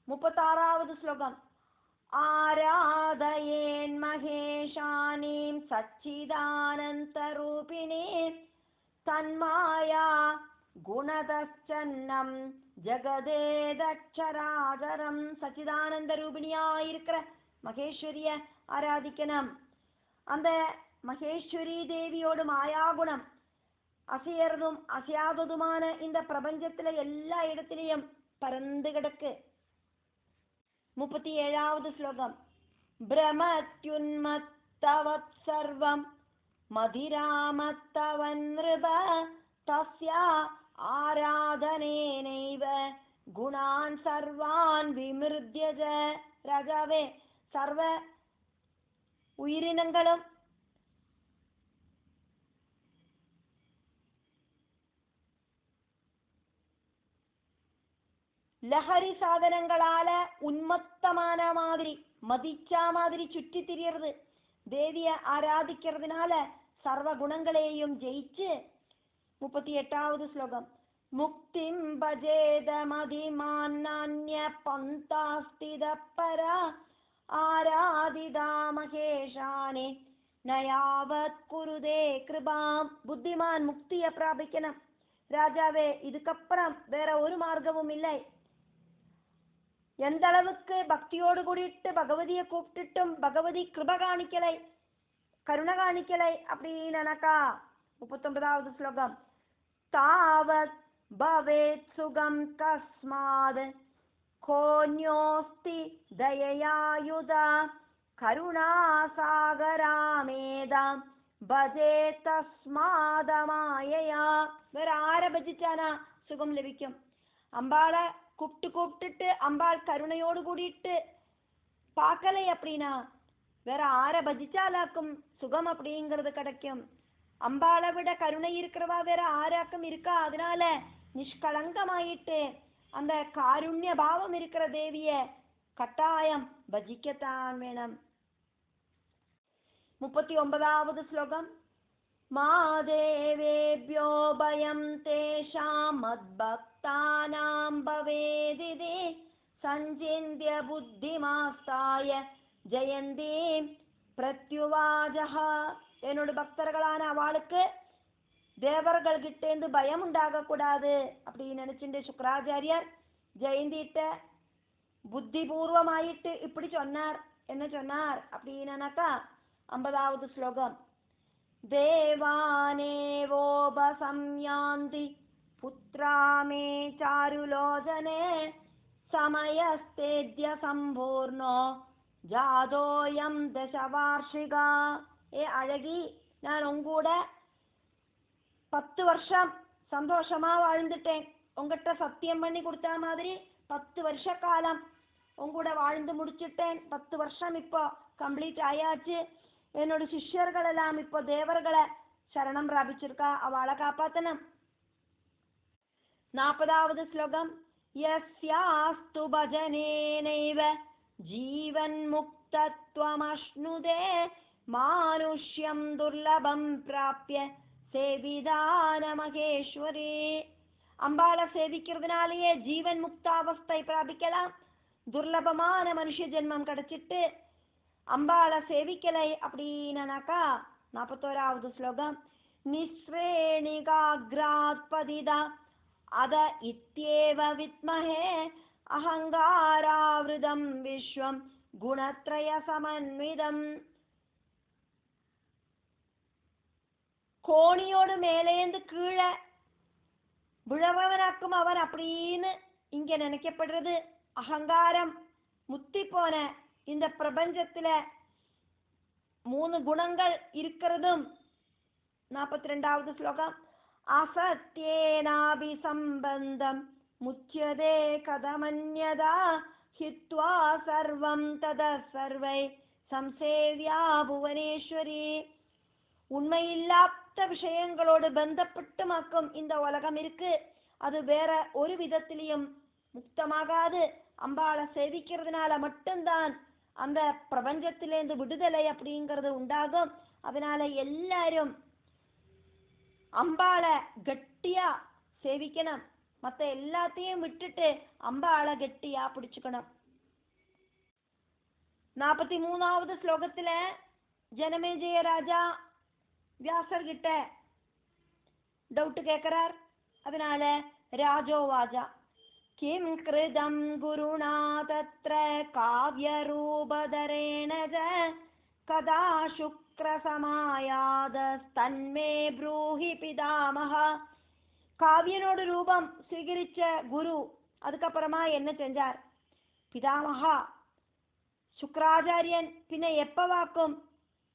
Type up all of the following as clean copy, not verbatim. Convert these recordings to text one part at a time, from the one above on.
36வது ஸ்லோகம். ஆராதயேன் மகேஷானீம் சச்சிதானந்தரூபிணீம் தன்மாயா குணதச்சன்னம் ஜெகதேதக்ஷராஜரம். சச்சிதானந்த ரூபிணியாயிருக்கிற மகேஸ்வரிய ஆராதிக்கணும். அந்த மகேஸ்வரி தேவியோடு மாயாகுணம் அசையறதும் அசையாததுமான இந்த பிரபஞ்சத்துல எல்லா இடத்திலையும் பறந்து கிடக்கு. 37வது ஸ்லோகம். பிரமத்யுன்மத்தவத் சர்வம் மதிராமத்தவன் நிருப தஸ்யா ஆராதனேனைவ குணான் சர்வான் விமிருத்யஜ. ராஜாவே, சர்வ உயிரினங்களும் லஹரி சாதனங்களால உன்மத்தமான மாதிரி மதிச்சா மாதிரி சுற்றி திரியறது. தேவிய ஆராதிக்கிறதுனால சர்வ குணங்களையும் ஜெயிச்சு. 38வது ஸ்லோகம். முக்திம் பஜேத மதிமான்ய பந்தாஸ்தித பரா ஆராதிதா மகேஷானே நயாவத் குருதே கிருபாம். புத்திமான் முக்திய பிராபிக்கணும். ராஜாவே, இதுக்கப்புறம் வேற ஒரு மார்க்கமும் இல்லை. எந்த அளவுக்கு பக்தியோடு கூடிட்டு பகவதியை கூப்பிட்டுட்டும் பகவதி கிருப காணிக்கலை, கருணை காணிக்கலை அப்படின்னாக்கா. 39வது ஸ்லோகம். தாவத் பவேத் சுகம் கஸ்மாத் கோன்யோஸ்தி தயயாயுதா கருணாசாகராமேதாம் பஜே தஸ்மாதமாயயா. வேற ஆர பஜிச்சானா சுகம் லபிக்கும்? அம்பாளை கூப்பிட்டுட்டு அம்பாள் கருணையோடு கூடிட்டு பார்க்கலை அப்படின்னா வேற ஆர பஜிச்சாலாக்கும் சுகம் அப்படிங்கிறது கிடைக்கும். அம்பாளை விட கருணை இருக்கிறவா வேற ஆராக்கம் இருக்கா? அதனால நிஷ்கலங்கமாயிட்டு அந்த காருண்ய பாவம் இருக்கிற தேவிய கட்டாயம் பஜிக்கத்தான் வேணும். 39வது ஸ்லோகம். மாதேவேப்யோ பயம் தேஷாம் மத்பக்தானாம் பவேதிதே சஞ்சிந்திய புத்திமாஸ்தாய ஜெயந்தி பிரத்யுவாஜஹ. என்னோட பக்தர்களான அவளுக்கு தேவர்கள் கிட்டேந்து பயம் உண்டாக கூடாது அப்படின்னு நினைச்சுட்டு சுக்கராச்சாரியார் ஜெயந்திட்ட புத்திபூர்வமாயிட்டு இப்படி சொன்னார். என்ன சொன்னார் அப்படின்னாக்கா 50வது ஸ்லோகம். தேவானேவோபசம்யாந்தி புத்ராமே சாருலோச்சனே சமயஸ்தேத்ய சம்பூர்ணோ ஜாதோயம் தசவார்ஷிகா. ஏ அழகி, நான் உங்கூட 10 வருஷம் சந்தோஷமா வாழ்ந்துட்டேன். உங்ககிட்ட சத்தியம் பண்ணி கொடுத்த மாதிரி 10 வருஷ காலம் உங்கூட வாழ்ந்து முடிச்சுட்டேன். 10 வருஷம் இப்போ கம்ப்ளீட் ஆயாச்சு. என்னோட சிஷ்யர்கள் எல்லாம் இப்போ தேவர்களை சரணம் பிராபிச்சிருக்கா. அவளை காப்பாத்தணும். 40வது ஸ்லோகம். யஸ்யாஸ்து பஜனேனைவ ஜீவன் முக்தத்வமஷ்ணுதே மானுஷ்யம் துர்லபம் பிராப்ய சேவிதான மகேஸ்வரி. அம்பாளை சேவிக்கிறதுனாலேயே ஜீவன் முக்தாவஸ்தை பிராபிக்கலாம். துர்லபமான மனுஷ ஜென்மம் கிடைச்சிட்டு அம்பாளை சேவிக்கலை அப்படின்னாக்கா 41வது ஸ்லோகம். நிஸ்ரேணிகாக்ராத் பதிதா அத இத்யேவ வித்மஹே அஹங்காராவ்ருதம் விஸ்வம் குணத்ரய சமன்விதம். கோணியோடு மேலேந்து கீழே விழவனாக்கும் அவன் அப்படின்னு இங்க நினைக்கப்படுறது. அகங்காரம் முத்தி போன இந்த பிரபஞ்சத்துல 3 குணங்கள் இருக்கிறதும். 42வது ஸ்லோகம். அசத்யேனாபி சம்பந்தம் முச்யதே கதமன்யதா ஹித்வா சர்வம் தத சர்வை சம்சேவ்யா புவனேஸ்வரி. உண்மையில்லாத விஷயங்களோடு பந்தப்பட்டுமாக்கும் இந்த உலகம் இருக்கு. அது வேற ஒரு விதத்திலையும் முக்தமாகாது. அம்பாளை சேவிக்கிறதுனால மட்டும்தான் அந்த பிரபஞ்சத்திலேருந்து விடுதலை அப்படிங்கிறது உண்டாகும். அதனால எல்லாரும் அம்பாளை கட்டியா சேவிக்கணும். மற்ற எல்லாத்தையும் விட்டுட்டு அம்பாளை கெட்டியா பிடிச்சுக்கணும். 43வது ஸ்லோகத்துல ஜனமேஜய ராஜா வியாசர் கிட்ட டவுட் கேட்கிறார். அதனால ராஜோவாஜா கிம் கிருதம் குருணா தத்ர காவ்ய ரூபதரேண கதா சுக்ர சமாயாத தன்மே ப்ரூஹி பிதாமஹா. காவியனோட ரூபம் ஸ்வீகரிச்ச குரு அதுக்கப்புறமா என்ன செஞ்சார்? பிதாமகா சுக்கராச்சாரியன் பின்ன எப்பவாக்கும்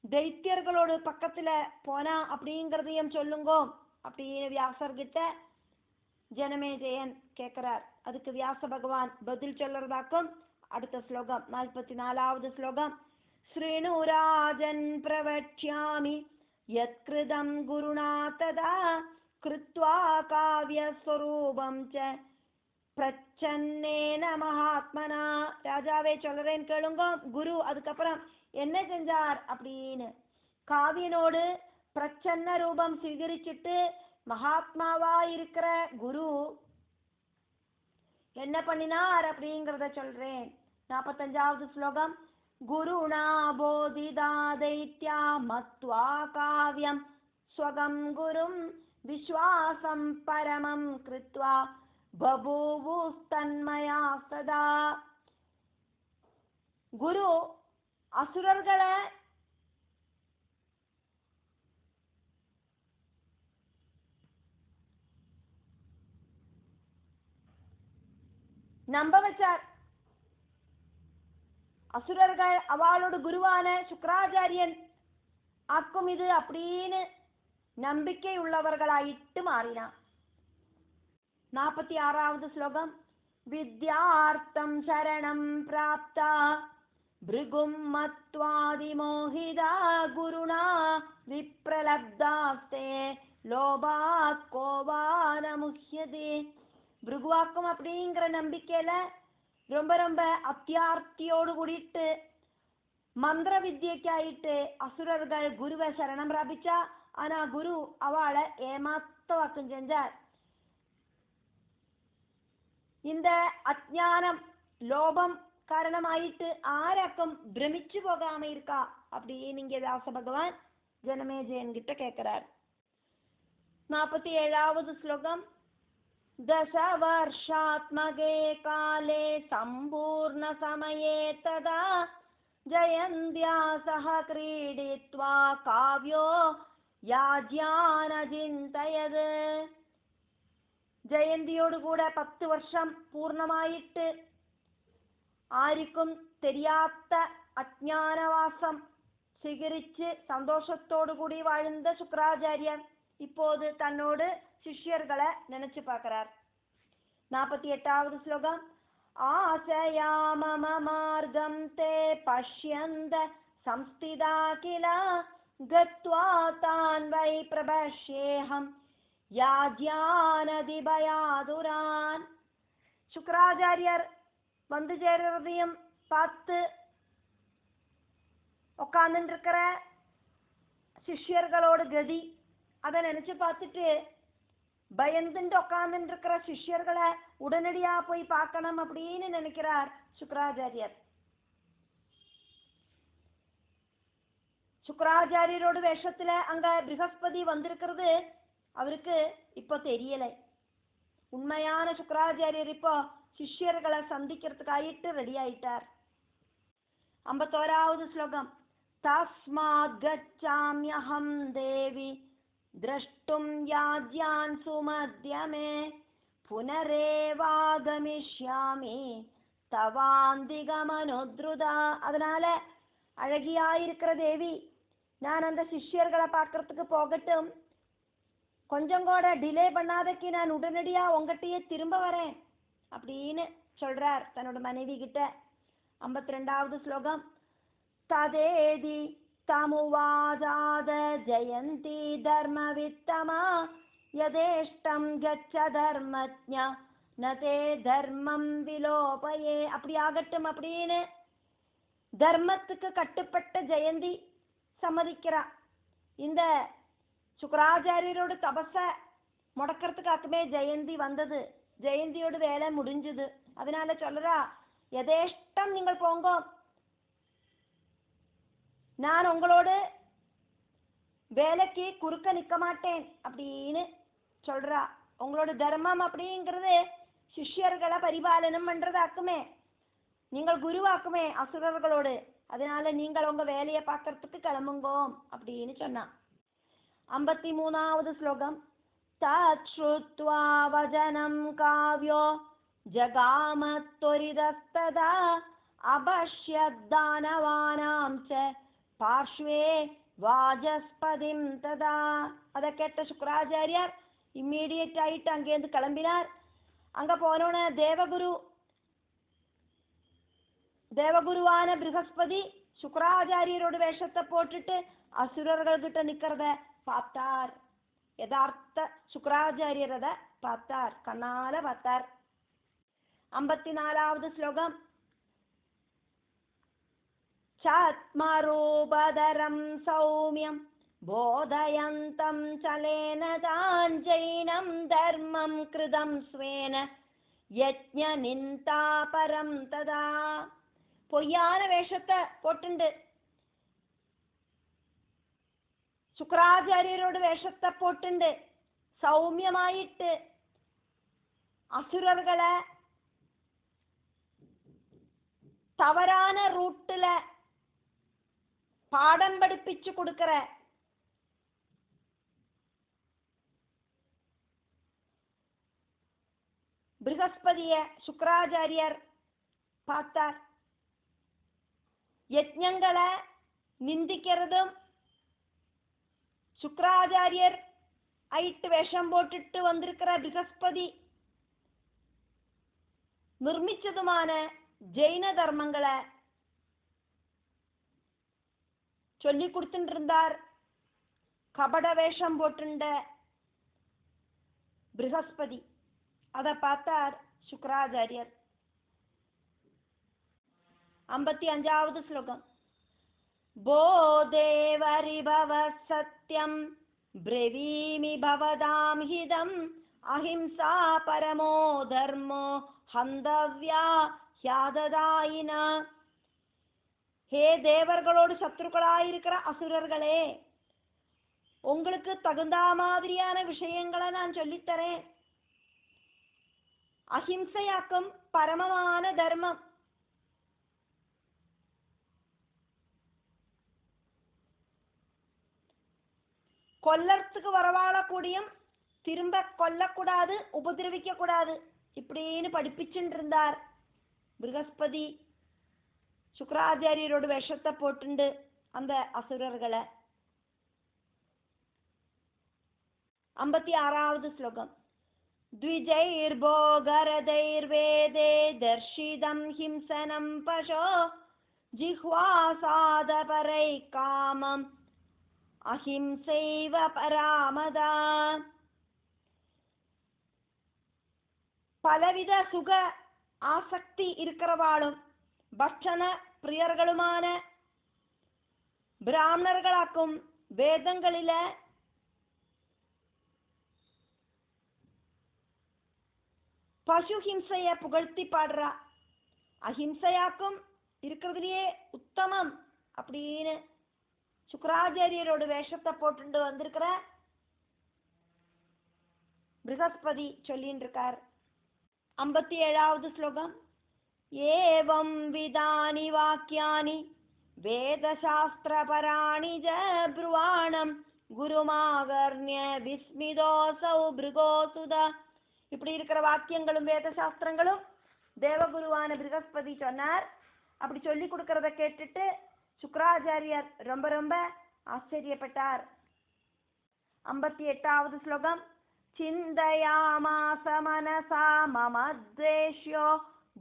தைத்தியர்களோடு பக்கத்துல போனா அப்படிங்கிறதையும் சொல்லுங்கோ அப்படின்னு வியாசர்கிட்ட ஜனமேஜயன் கேட்கிறார். அதுக்கு வியாச பகவான் பதில் சொல்றதாக்கும் அடுத்த ஸ்லோகம் 44வது ஸ்லோகம். ஸ்ரீனுராஜன் பிரவக்ஷ்யாமி யத்கிருதம் குருணா ததா கிருத்வா காவ்ய ஸ்வரூபம் ச பிரச்சன்னேன மகாத்மனா. ராஜாவே சொல்றேன் கேளுங்க. குரு அதுக்கப்புறம் என்ன செஞ்சார் அப்படின்னு காவியனோடு பிரச்சன்ன ரூபம் ஸ்வீகரிச்சுட்டு மகாத்மாவா இருக்கிற குரு என்ன பண்ணினார் அப்படிங்கிறத சொல்றேன். 45வது ஸ்லோகம். குருணா போதிதா தைத்யா மத்வா காவ்யம் ஸ்வகம் குரும் விஸ்வாசம் பரமம் கிருத்வா பபூவுஸ்தன்மயா சதா. குரு அசுரர்களை நம்ப வச்சார். அசுரர்கள் அவளோட குருவான சுக்கராச்சாரியன் ஆக்கும் இது அப்படின்னு நம்பிக்கை உள்ளவர்களாயிட்டு மாறினான். 46வது ஸ்லோகம். வித்யார்த்தம் சரணம் பிராப்தா பிருகும் மத்வாதி மோகிதா குருணா விப்ரலப்தாஸ்தே லோபாத் கோவான முஹ்யதே. பிருகுவாக்கும் அப்படிங்கிற நம்பிக்கையில ரொம்ப ரொம்ப அத்தியார்த்தியோடு கூடிட்டு மந்திர வித்யக்காயிட்டு அசுரர்கள் குருவை சரணம் பிராபிச்சா. ஆனா குரு அவளை ஏமாத்தவாக்கம் செஞ்சார். இந்த அஜ்ஞானம் லோபம் காரணமாயிட்டு ஆராக்கம் பிரமிச்சு போகாம இருக்கா அப்படின்னு இங்க வியாச பகவான் ஜனமேஜயன் கிட்ட கேட்கிறார். 47வது ஸ்லோகம். दश वर्षात्मके काले संपूर्ण समये तदा जयन्त्या सह क्रीडित्वा काव्यो याज्ञानचिन्तयत्. ஜெயந்தியோடு கூட 10 வருஷம் பூர்ணமாயிட்டு ஆருக்கும் தெரியாத அஜ்ஞானவாசம் சிகரிச்சு சந்தோஷத்தோடு கூடி வாழ்ந்த சுக்கராச்சாரியர் இப்போது தன்னோடு சிஷ்யர்களை நினைச்சு பார்க்கிறார். 48வது ஸ்லோகம். ஆசயா மம மார்க்கம் தே பஷ்யந்த சம்ஸ்திதா கில கத்வா தான் வை பிரபஷ்யேஹம் யாஜ்ஞானதிபயாதுரான். சுக்கராச்சாரியர் வந்து சேர்றதையும் பார்த்து உட்கார்ந்து இருக்கிற சிஷ்யர்களோட கதி அதை நினைச்சு பார்த்துட்டு பயந்துட்டு உட்கார்ந்து இருக்கிற சிஷ்யர்களை உடனடியா போய் பார்க்கணும் அப்படின்னு நினைக்கிறார் சுக்கராச்சாரியர். சுக்கராச்சாரியரோட வேஷத்துல அங்க ப்ரஹஸ்பதி வந்திருக்கிறது அவருக்கு இப்போ தெரியலை. உண்மையான சுக்கராச்சாரியர் இப்போ சிஷ்யர்களை சந்திக்கிறதுக்காயிட்டு ரெடி ஆயிட்டார். 51வது ஸ்லோகம். தஸ்மாத் கச்சாம்யஹம் தேவி द्रष्टुं याज्ञान् सुमध्यमे புனரேவாகமிஷ்யாமி தவாந்திகமனுத்ருதா. அதனால அழகியாயிருக்கிற தேவி நான் அந்த சிஷ்யர்களை பார்க்கறதுக்கு போகட்டும், கொஞ்சம் கூட டிலே பண்ணாதக்கு நான் உடனடியா உங்ககிட்டயே திரும்ப வரேன் அப்படின்னு சொல்றார் தன்னோட மனைவி கிட்ட. 52வது ஸ்லோகம். ததேதி தமுவாஜாத ஜெயந்தி தர்மவித்தமா யதேஷ்டம் கச்ச தர்மஜ்ஞா நதே தர்மம் விலோபயே. அப்படி ஆகட்டும் அப்படின்னு தர்மத்துக்கு கட்டுப்பட்ட ஜெயந்தி சம்மதிக்கிறா. இந்த சுக்கராச்சாரியரோட தபஸ முடக்கிறதுக்காகவே ஜெயந்தி வந்தது. ஜெயந்தியோட வேலை முடிஞ்சது. அதனால சொல்றா, எதேஷ்டம் நீங்கள் போங்க, நான் உங்களோடு வேலைக்கு குறுக்க நிற்க மாட்டேன் அப்படின்னு சொல்றா. உங்களோட தர்மம் அப்படிங்கிறது சிஷ்யர்களை பரிபாலனம் பண்றதாக்குமே, நீங்கள் குருவாக்குமே அசுரர்களோடு. அதனால நீங்கள் உங்க வேலையை பார்க்கறதுக்கு கிளம்புங்கோ அப்படின்னு சொன்னான். 53வது ஸ்லோகம். தச்ருத்வா வஜனம் காவ்யோ ஜகாமத்வரிதஸ்ததா அபஷ்யத்தானவானாம் ச பார்ஷ்வே வாஜஸ்பதிம் ததா. அதை கேட்ட சுக்கராச்சாரியார் இம்மீடியட் ஆயிட்டு அங்கேருந்து கிளம்பினார். அங்க போனோன்னு தேவகுருவான ப்ரஹஸ்பதி சுக்கராச்சாரியரோட வேஷத்தை போட்டுட்டு அசுரர்கள் கிட்ட நிக்கிறத பார்த்தார். யதார்த்த சுக்கராச்சாரியர் அதை பார்த்தார், கண்ணால பார்த்தார். 54வது ஸ்லோகம். சாத்மரூபதரம் சௌமியம் போதயந்தம் சலேன தாஞ்சைனம் தர்மம் கிருதம் ஸ்வேன யஜ்ஞ நிந்தாபரம் ததா. பொய்யான வேஷத்தை போட்டுண்டு சுக்கராச்சாரியரோட வேஷத்தை போட்டுண்டு சௌமியமாயிட்டு அசுரர்களை தவறான ரூட்டுல பாடம் படிப்பிச்சு கொடுக்கிற ப்ரஹஸ்பதிய சுக்கராச்சாரியர் பார்த்தார். யஜ்ஞங்களை நிந்திக்கிறதும் சுக்கராச்சாரியர் ஐட்டு வேஷம் போட்டுட்டு வந்திருக்கிற ப்ரஹஸ்பதி நிர்மிச்சதுமான ஜெயின தர்மங்களை சொல்லி கொடுத்துட்டு இருந்தார். கபட வேஷம் போட்டுண்ட ப்ரஹஸ்பதி அதை பார்த்தார் சுக்கராச்சாரியர். 55வது ஸ்லோகம். போதேவரிபவ சத்யம் ப்ரவீமி பவதாம் ஹிதம் அஹிம்சா பரமோ தர்மோ ஹந்தவ்யா ஹ்யாததாயினா. ஹே தேவர்களோடு சத்ருக்களாயிருக்கிற அசுரர்களே, உங்களுக்கு தகுந்த மாதிரியான விஷயங்களை நான் சொல்லித்தரேன். அஹிம்சையாக்கும் பரமமான தர்மம். கொல்லறதுக்கு வரவாழக்கூடியும் திரும்ப கொல்லக்கூடாது, உபதிரவிக்க கூடாது இப்படின்னு படிப்பிச்சுட்டு இருந்தார் ப்ரஹஸ்பதி சுக்கராச்சாரியரோட வேஷத்தை போட்டுண்டு அந்த அசுரர்களை. 56வது ஸ்லோகம். த்விஜைர்போகரதைர்வேதே தர்ஷிதம் ஹிம்சனம் பசோ ஜிஹ்வாசாதபரை காமம் அஹிம்சைவ பராமதா. பலவித சுக ஆசக்தி இருக்கிறவாளும் பட்சண பிரியர்களுமான பிராமணர்களாக்கும் வேதங்களில பசு ஹிம்சைய புகழ்த்தி பாடுறா. அஹிம்சையாக்கும் இருக்கிறதுலயே உத்தமம் அப்படின்னு சுக்கராச்சாரியரோட வேஷத்தை போட்டு வந்திருக்கிற ப்ரஹஸ்பதி சொல்லின்னு இருக்கார். 57வது ஸ்லோகம். ஏவம் விதானி வாக்கியானி வேதசாஸ்திரபராணி ஜ ப்ருவாணம் குருமாகர்ண்ய விஸ்மிதோசௌ பிருகோசுதா. இப்படி இருக்கிற வாக்கியங்களும் வேத சாஸ்திரங்களும் தேவகுருவான ப்ரஹஸ்பதி சொன்னார். அப்படி சொல்லி கொடுக்கறத கேட்டுட்டு சுக்கராச்சாரியர் ரொம்ப ரொம்ப ஆச்சரியப்பட்டார். 58வது ஸ்லோகம். சிந்தயாமாச மனசா மம த்வேஷ்யோ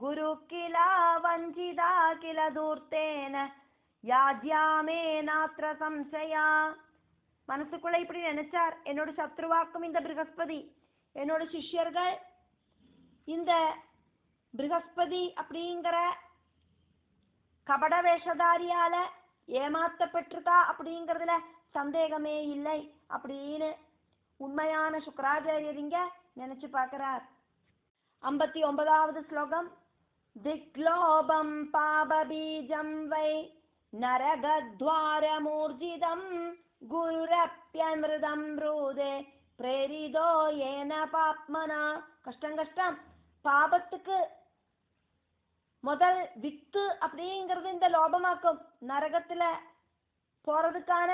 குரு கில வஞ்சிதா கில தூர்த்தேன யாஜ்யாமே நாத்ர சம்சயா. மனசுக்குள்ள இப்படி நினைச்சார், என்னோட சத்ருவாக்கும் இந்த ப்ரஹஸ்பதி, என்னோட சிஷ்யர்கள் இந்த ப்ரஹஸ்பதி அப்படிங்கிற கபட வேஷதாரியால ஏமாத்தப்பட்டிருக்கா அப்படிங்கிறதுல சந்தேகமே இல்லை அப்படின்னு உண்மையான சுக்கராச்சாரியர் இங்க நினைச்சு பார்க்கிறார். 59வது ஸ்லோகம். திக்லோபம் பாபபீஜம் வை நரகத்வாரமூர்ஜிதம் குருரப்யமிருதம் ரூதே பிரேரிதோ ஏன பாப்மனா. கஷ்டம். பாபத்துக்கு முதல் வித்து அப்படிங்கிறது இந்த லோபமாக்கும். நரகத்துல போறதுக்கான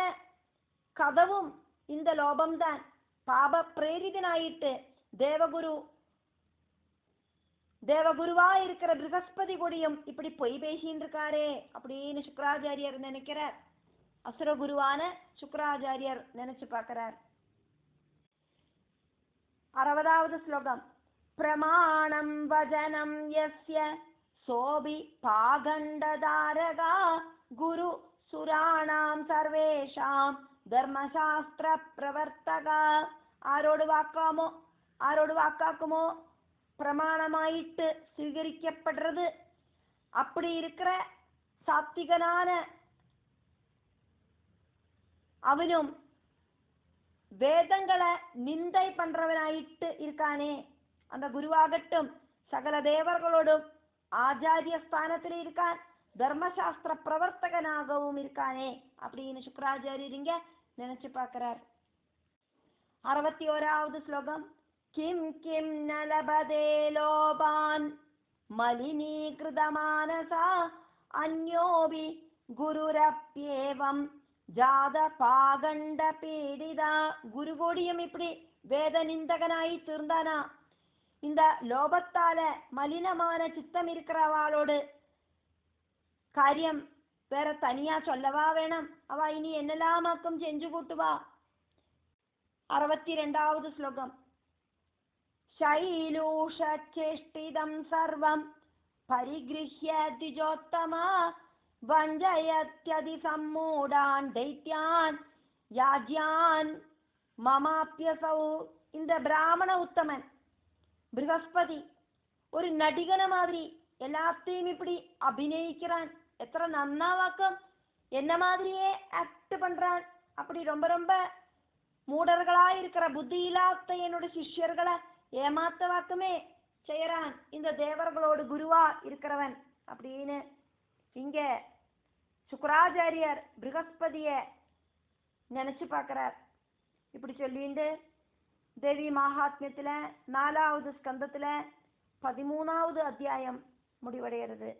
கதவும் இந்த லோபம்தான். பாப பிரேரிதனாயிட்டு தேவகுருவா இருக்கிற ப்ரகஸ்பதி கூடியும் இப்படி பொய் பேசின்னு இருக்காரே அப்படின்னு சுக்கராச்சாரியர் நினைக்கிறார். அசுரகுருவான சுக்கராச்சாரியர் நினைச்சு பார்க்கிறார். 60வது ஸ்லோகம். பிரமாணம் வஜனம் யஸ்ய சோபி பாகண்டதாரகா குரு சுராணாம் சர்வேஷாம் தர்மசாஸ்திர பிரவர்த்தகா. ஆரோடு வாக்காக்குமோ பிரமாணமாயிட்டு ஸ்வீகரிக்கப்படுறது. அப்படி இருக்கிற சாத்விகனான அவனும் வேதங்களை நிந்தை பண்றவனாயிட்டு இருக்கானே அந்த குருவாகட்டும் சகல தேவர்களோடும் ஆச்சாரிய ஸ்தானத்தில் இருக்கான். தர்மசாஸ்திர பிரவர்த்தகனாகவும் இருக்கானே அப்படின்னு சுக்கராச்சாரியர் இங்க நினைச்சு பார்க்கிறார். 61வது ஸ்லோகம். கிம் கிம் நலபதே லோபான் மலினீகிருதமானசா அந்யோபி குருரப்யேவம் ஜாத பாகண்ட பீடிதா. குருகோடியும் இப்படி வேத நிந்தகனாய் தீர்ந்தானா இந்த லோபத்தால மலினமான சித்தம் இருக்கிறவாளோடு காரியம் வேற தனியா சொல்லவா வேணும். அவ இனி என்னெல்லாமாக்கும் செஞ்சு கூட்டுவா. 62வது ஸ்லோகம். சைலூஷேஷ்டிதம் சர்வம் பரிகிருஹ்ய திஜோத்தமா வஞ்சயத்யதி சம்மூடான் தைத்யான் யாஜ்யான் மமாப்யசௌ. இந்த பிராமண உத்தமன் ப்ரகஸ்பதி ஒரு நடிகன மாதிரி எல்லாத்தையும் இப்படி அபிநயிக்கிறான். எத்தனை நன்னாவாக்கம், என்ன மாதிரியே ஆக்ட் பண்றான். அப்படி ரொம்ப மூடர்களா இருக்கிற புத்தி இல்லாத என்னோட சிஷ்யர்களை ஏமாத்த வாக்குமே செய்யறான் இந்த தேவர்களோடு குருவா இருக்கிறவன் அப்படின்னு இங்க சுக்கராச்சாரியர் ப்ரகஸ்பதிய நினைச்சு பார்க்கிறார். இப்படி சொல்லிட்டு தேவி மகாத்மியத்துல 4வது ஸ்கந்தத்துல 13வது அத்தியாயம் முடிவடைகிறது.